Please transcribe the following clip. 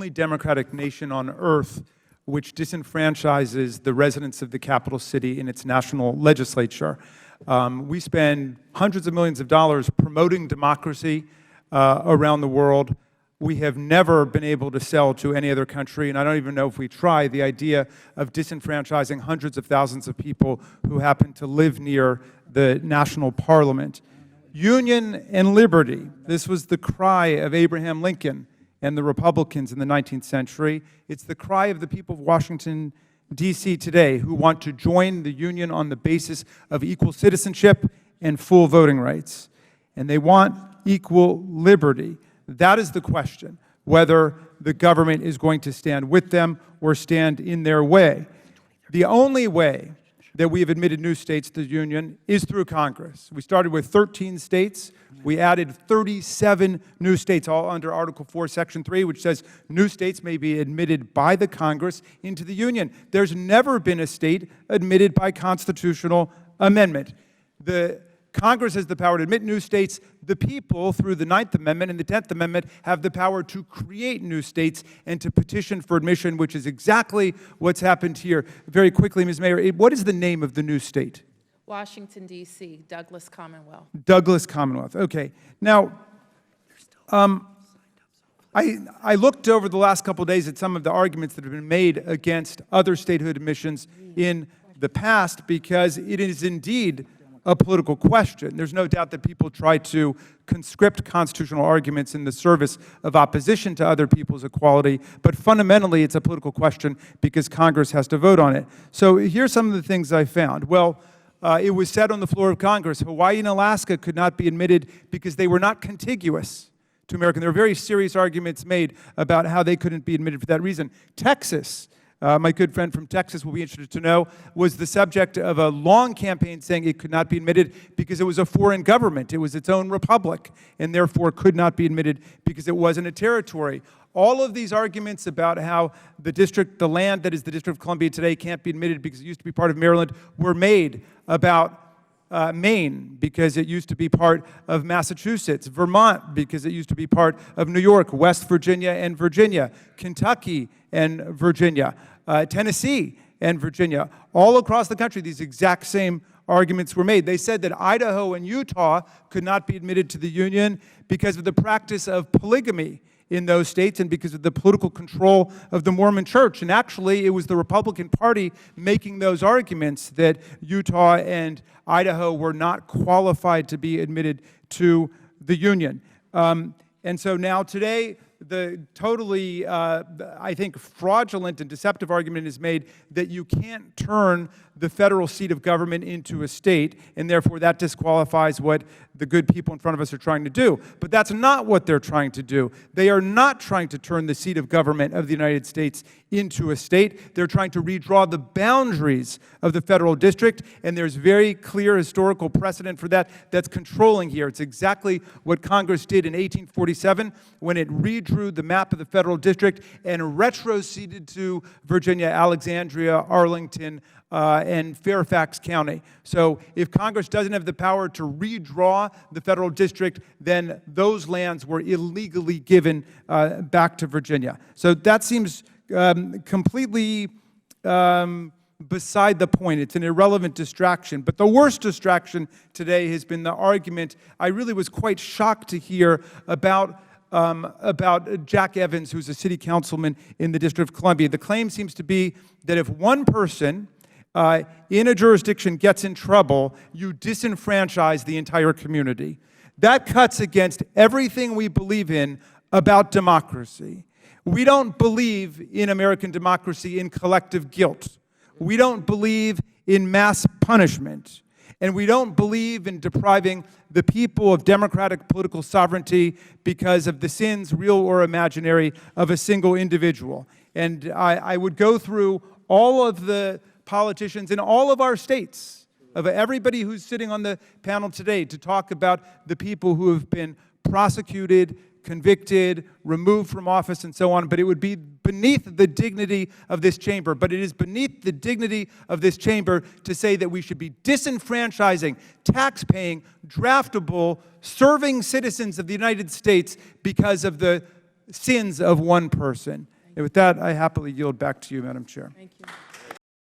only democratic nation on earth which disenfranchises the residents of the capital city in its national legislature. We spend hundreds of millions of dollars promoting democracy around the world. We have never been able to sell to any other country, and I don't even know if we try, the idea of disenfranchising hundreds of thousands of people who happen to live near the national parliament. Union and liberty, this was the cry of Abraham Lincoln and the Republicans in the 19th century. It's the cry of the people of Washington, DC today, who want to join the Union on the basis of equal citizenship and full voting rights. And they want equal liberty. That is the question, whether the government is going to stand with them or stand in their way. The only way that we have admitted new states to the Union is through Congress. We started with 13 states. We added 37 new states, all under Article 4, Section 3, which says new states may be admitted by the Congress into the Union. There's never been a state admitted by constitutional amendment. The Congress has the power to admit new states. The people, through the 9th Amendment and the 10th Amendment, have the power to create new states and to petition for admission, which is exactly what's happened here. Very quickly, Ms. Mayor, what is the name of the new state? Washington, D.C., Douglas Commonwealth. Douglas Commonwealth, okay. Now, I looked over the last couple of days at some of the arguments that have been made against other statehood admissions in the past, because it is indeed a political question. There's no doubt that people try to conscript constitutional arguments in the service of opposition to other people's equality, but fundamentally it's a political question because Congress has to vote on it. So here's some of the things I found. Well, it was said on the floor of Congress, Hawaii and Alaska could not be admitted because they were not contiguous to America. There were very serious arguments made about how they couldn't be admitted for that reason. Texas, my good friend from Texas will be interested to know, was the subject of a long campaign saying it could not be admitted because it was a foreign government. It was its own republic, and therefore could not be admitted because it wasn't a territory. All of these arguments about how the land that is the District of Columbia today can't be admitted because it used to be part of Maryland were made about Maine because it used to be part of Massachusetts, Vermont because it used to be part of New York, West Virginia and Virginia, Kentucky and Virginia, Tennessee and Virginia. All across the country, these exact same arguments were made. They said that Idaho and Utah could not be admitted to the Union because of the practice of polygamy in those states and because of the political control of the Mormon Church. And actually, it was the Republican Party making those arguments that Utah and Idaho were not qualified to be admitted to the Union. And so now today, the totally, I think, fraudulent and deceptive argument is made that you can't turn the federal seat of government into a state, and therefore that disqualifies what the good people in front of us are trying to do. But that's not what they're trying to do. They are not trying to turn the seat of government of the United States into a state. They're trying to redraw the boundaries of the federal district, and there's very clear historical precedent for that that's controlling here. It's exactly what Congress did in 1847 when it redrew the map of the federal district and retroceded to Virginia, Alexandria, Arlington, and Fairfax County. So if Congress doesn't have the power to redraw the federal district, then those lands were illegally given back to Virginia. So that seems completely beside the point. It's an irrelevant distraction. But the worst distraction today has been the argument I really was quite shocked to hear about Jack Evans, who's a city councilman in the District of Columbia. The claim seems to be that if one person in a jurisdiction gets in trouble, you disenfranchise the entire community. That cuts against everything we believe in about democracy. We don't believe in American democracy in collective guilt. We don't believe in mass punishment. And we don't believe in depriving the people of democratic political sovereignty because of the sins, real or imaginary, of a single individual. And I would go through all of the politicians in all of our states, of everybody who's sitting on the panel today, to talk about the people who have been prosecuted, convicted, removed from office, and so on. But it would be beneath the dignity of this chamber. But it is beneath the dignity of this chamber to say that we should be disenfranchising, tax-paying, draftable, serving citizens of the United States because of the sins of one person. And with that, I happily yield back to you, Madam Chair. Thank you.